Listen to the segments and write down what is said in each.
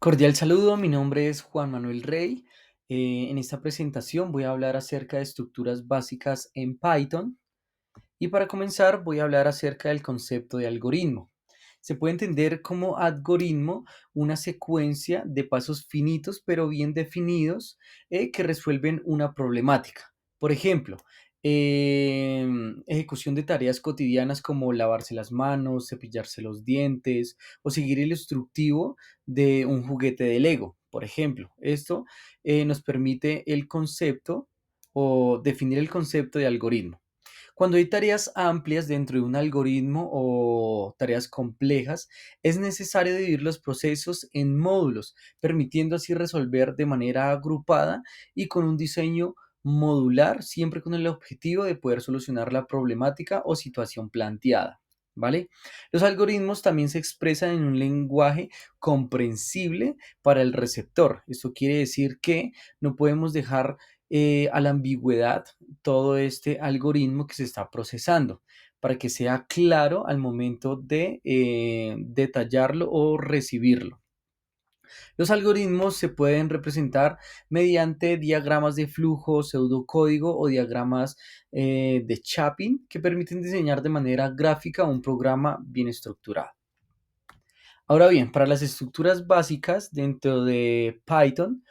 Cordial saludo, mi nombre es Juan Manuel Rey. En esta presentación voy a hablar acerca de estructuras básicas en Python y para comenzar voy a hablar acerca del concepto de algoritmo. Se puede entender como algoritmo una secuencia de pasos finitos pero bien definidos que resuelven una problemática. Por ejemplo, ejecución de tareas cotidianas como lavarse las manos, cepillarse los dientes o seguir el instructivo de un juguete de Lego, por ejemplo. Esto nos permite el concepto o definir el concepto de algoritmo. Cuando hay tareas amplias dentro de un algoritmo o tareas complejas, es necesario dividir los procesos en módulos, permitiendo así resolver de manera agrupada y con un diseño modular, siempre con el objetivo de poder solucionar la problemática o situación planteada. ¿Vale? Los algoritmos también se expresan en un lenguaje comprensible para el receptor. Esto quiere decir que no podemos dejar a la ambigüedad todo este algoritmo que se está procesando para que sea claro al momento de detallarlo o recibirlo. Los algoritmos se pueden representar mediante diagramas de flujo, pseudocódigo o diagramas de Chapin que permiten diseñar de manera gráfica un programa bien estructurado. Ahora bien, para las estructuras básicas dentro de Python,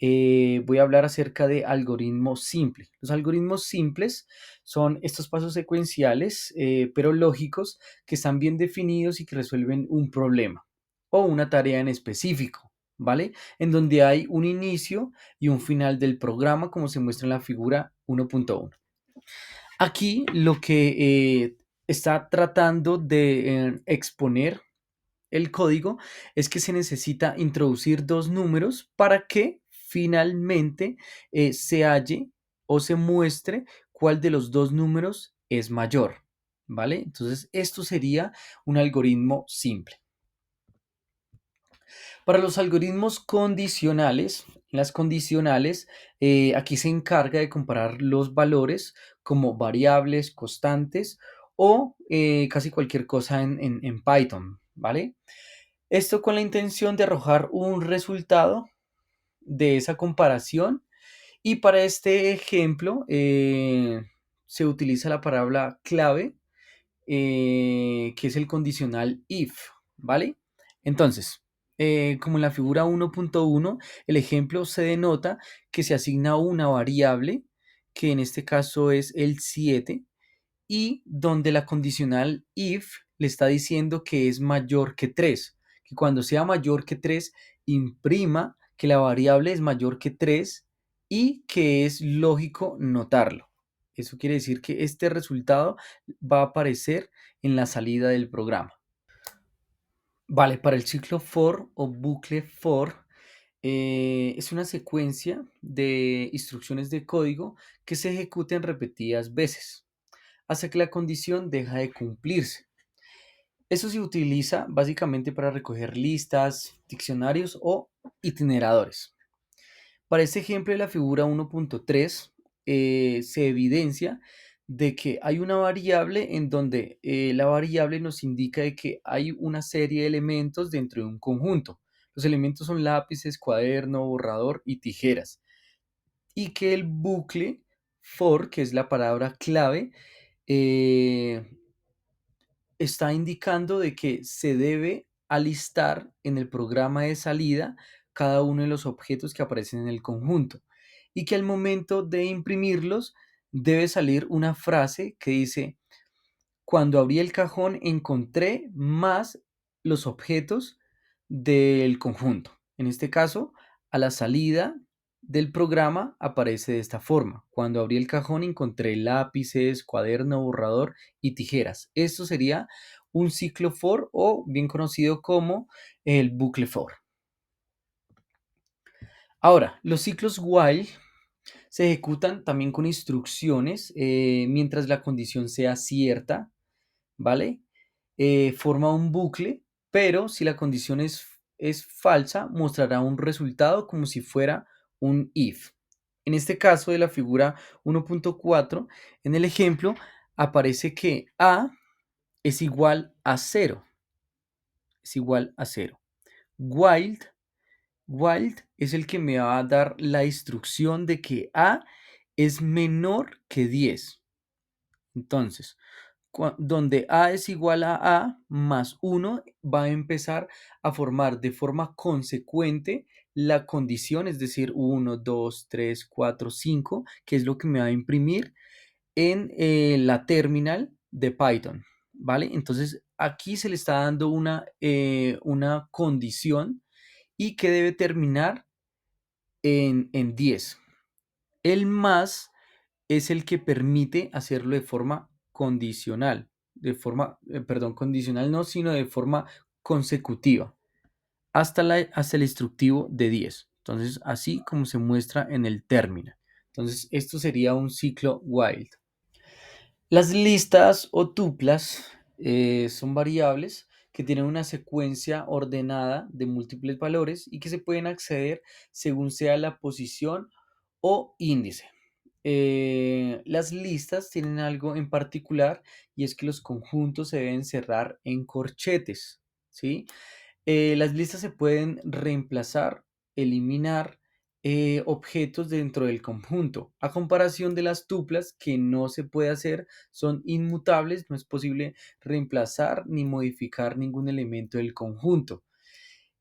voy a hablar acerca de algoritmos simples. Los algoritmos simples son estos pasos secuenciales, pero lógicos, que están bien definidos y que resuelven un problema o una tarea en específico, ¿vale? En donde hay un inicio y un final del programa, como se muestra en la figura 1.1. Aquí lo que está tratando de exponer el código es que se necesita introducir dos números para que finalmente se halle o se muestre cuál de los dos números es mayor, ¿vale? Entonces, esto sería un algoritmo simple. Para los algoritmos condicionales, las condicionales, aquí se encarga de comparar los valores como variables, constantes o casi cualquier cosa en Python, ¿vale? Esto con la intención de arrojar un resultado de esa comparación y para este ejemplo se utiliza la palabra clave que es el condicional if, ¿vale? Entonces, como en la figura 1.1, el ejemplo se denota que se asigna una variable, que en este caso es el 7 y donde la condicional if le está diciendo que es mayor que 3, que cuando sea mayor que 3 imprima que la variable es mayor que 3 y que es lógico notarlo. Eso quiere decir que este resultado va a aparecer en la salida del programa. Vale, para el ciclo for o bucle for es una secuencia de instrucciones de código que se ejecuten repetidas veces hasta que la condición deja de cumplirse. Eso se utiliza básicamente para recoger listas, diccionarios o itineradores. Para este ejemplo de la figura 1.3 se evidencia de que hay una variable en donde la variable nos indica de que hay una serie de elementos dentro de un conjunto. Los elementos son lápices, cuaderno, borrador y tijeras. Y que el bucle for, que es la palabra clave, eh, está indicando de que se debe alistar en el programa de salida cada uno de los objetos que aparecen en el conjunto y que al momento de imprimirlos debe salir una frase que dice, cuando abrí el cajón encontré más los objetos del conjunto. En este caso, a la salida del programa aparece de esta forma. Cuando abrí el cajón encontré lápices, cuaderno, borrador y tijeras. Esto sería un ciclo for o bien conocido como el bucle for. Ahora, los ciclos while se ejecutan también con instrucciones mientras la condición sea cierta, ¿vale? Forma un bucle, pero si la condición es falsa, mostrará un resultado como si fuera un if. En este caso de la figura 1.4, en el ejemplo, aparece que A es igual a 0. Es igual a 0. While Wild es el que me va a dar la instrucción de que A es menor que 10. Entonces, donde A es igual a más 1, va a empezar a formar de forma consecuente la condición, es decir, 1, 2, 3, 4, 5, que es lo que me va a imprimir en la terminal de Python, ¿vale? Entonces, aquí se le está dando una condición y que debe terminar en 10. El más es el que permite hacerlo de forma condicional, perdón, condicional no, sino de forma consecutiva, hasta el instructivo de 10. Entonces, así como se muestra en el término. Entonces, esto sería un ciclo while. Las listas o tuplas son variables que tienen una secuencia ordenada de múltiples valores y que se pueden acceder según sea la posición o índice. Las listas tienen algo en particular y es que los conjuntos se deben cerrar en corchetes, ¿sí? Las listas se pueden reemplazar, eliminar objetos dentro del conjunto, a comparación de las tuplas que no se puede hacer, son inmutables, no es posible reemplazar ni modificar ningún elemento del conjunto.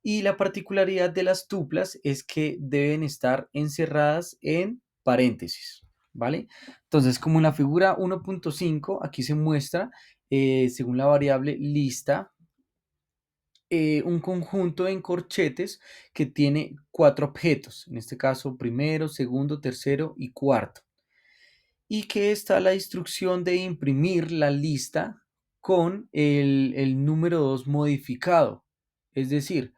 Y la particularidad de las tuplas es que deben estar encerradas en paréntesis, ¿vale? Entonces, como en la figura 1.5, aquí se muestra, según la variable lista, un conjunto en corchetes que tiene 4 objetos, en este caso primero, segundo, tercero y cuarto, y que está la instrucción de imprimir la lista con el número 2 modificado. Es decir,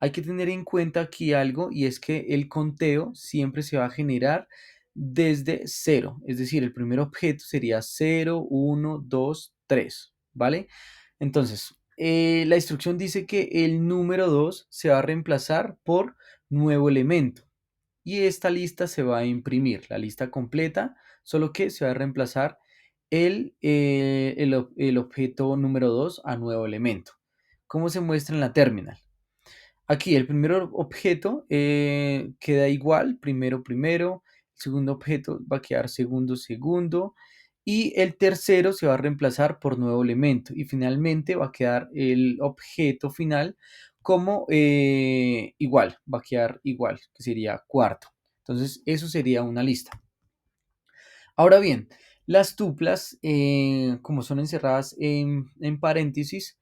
hay que tener en cuenta aquí algo y es que el conteo siempre se va a generar desde cero, es decir, el primer objeto sería 0, 1, 2, 3, ¿vale? Entonces, la instrucción dice que el número 2 se va a reemplazar por nuevo elemento y esta lista se va a imprimir, la lista completa, solo que se va a reemplazar el objeto número 2 a nuevo elemento. ¿Cómo se muestra en la terminal? Aquí el primer objeto queda igual, primero, primero, el segundo objeto va a quedar segundo, segundo, y el tercero se va a reemplazar por nuevo elemento, y finalmente va a quedar el objeto final como igual, va a quedar igual, que sería cuarto. Entonces, eso sería una lista. Ahora bien, las tuplas, como son encerradas en paréntesis,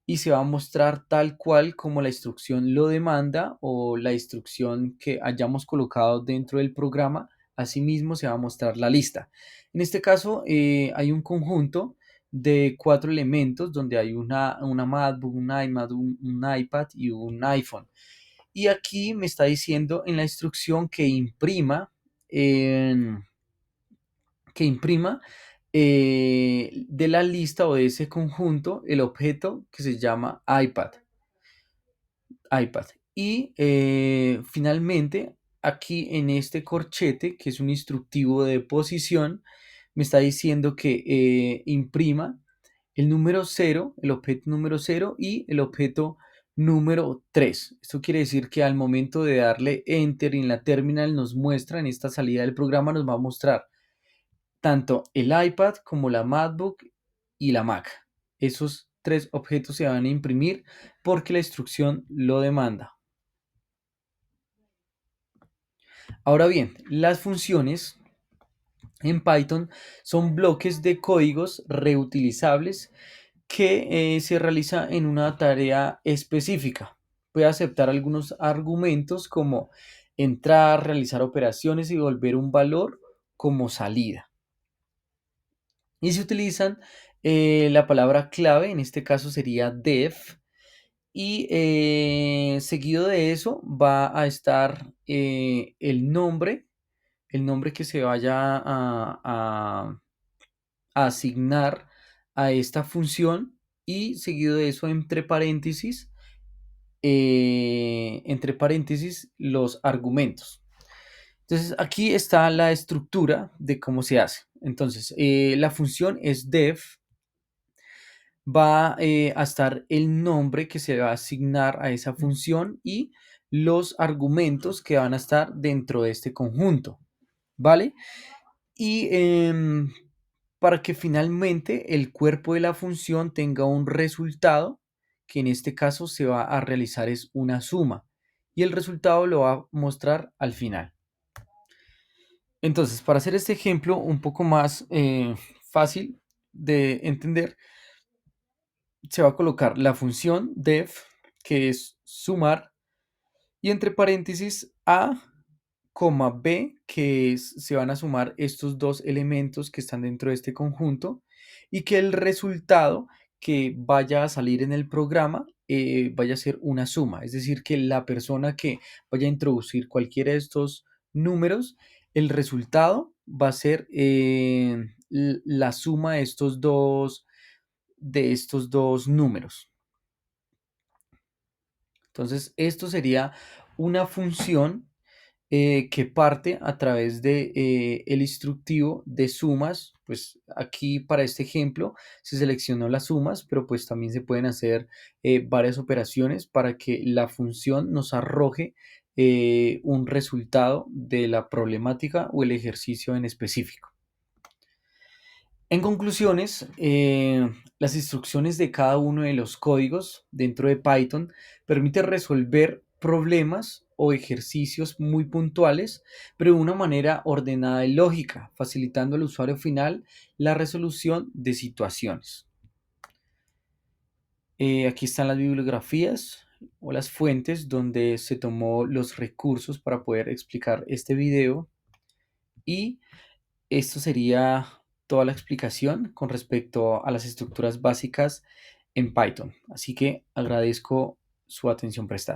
y se va a mostrar tal cual como la instrucción lo demanda o la instrucción que hayamos colocado dentro del programa, asimismo se va a mostrar la lista. En este caso, hay un conjunto de 4 elementos donde hay una MacBook, un iMac, un iPad y un iPhone. Y aquí me está diciendo en la instrucción que imprima de la lista o de ese conjunto el objeto que se llama iPad. Y finalmente, aquí en este corchete, que es un instructivo de posición, me está diciendo que imprima el número 0, el objeto número 0 y el objeto número 3. Esto quiere decir que al momento de darle enter en la terminal nos muestra, en esta salida del programa nos va a mostrar tanto el iPad como la MacBook y la Mac. Esos 3 objetos se van a imprimir porque la instrucción lo demanda. Ahora bien, las funciones en Python son bloques de códigos reutilizables que se realiza en una tarea específica. Puede aceptar algunos argumentos como entrar, realizar operaciones y volver un valor como salida. Y se utilizan la palabra clave, en este caso sería def, y seguido de eso va a estar el nombre que se vaya a asignar a esta función y seguido de eso entre paréntesis los argumentos. Entonces aquí está la estructura de cómo se hace. Entonces la función es def, va a estar el nombre que se va a asignar a esa función y los argumentos que van a estar dentro de este conjunto, ¿vale? Y para que finalmente el cuerpo de la función tenga un resultado, que en este caso se va a realizar es una suma, y el resultado lo va a mostrar al final. Entonces, para hacer este ejemplo un poco más fácil de entender, se va a colocar la función def, que es sumar, y entre paréntesis a, b, se van a sumar estos dos elementos que están dentro de este conjunto, y que el resultado que vaya a salir en el programa vaya a ser una suma. Es decir, que la persona que vaya a introducir cualquiera de estos números, el resultado va a ser la suma de estos dos números. Entonces, esto sería una función que parte a través de el instructivo de sumas. Pues aquí para este ejemplo se seleccionó las sumas, pero pues también se pueden hacer varias operaciones para que la función nos arroje un resultado de la problemática o el ejercicio en específico. En conclusiones, las instrucciones de cada uno de los códigos dentro de Python permite resolver problemas o ejercicios muy puntuales, pero de una manera ordenada y lógica, facilitando al usuario final la resolución de situaciones. Aquí están las bibliografías o las fuentes donde se tomó los recursos para poder explicar este video, y esto sería toda la explicación con respecto a las estructuras básicas en Python. Así que agradezco su atención prestada.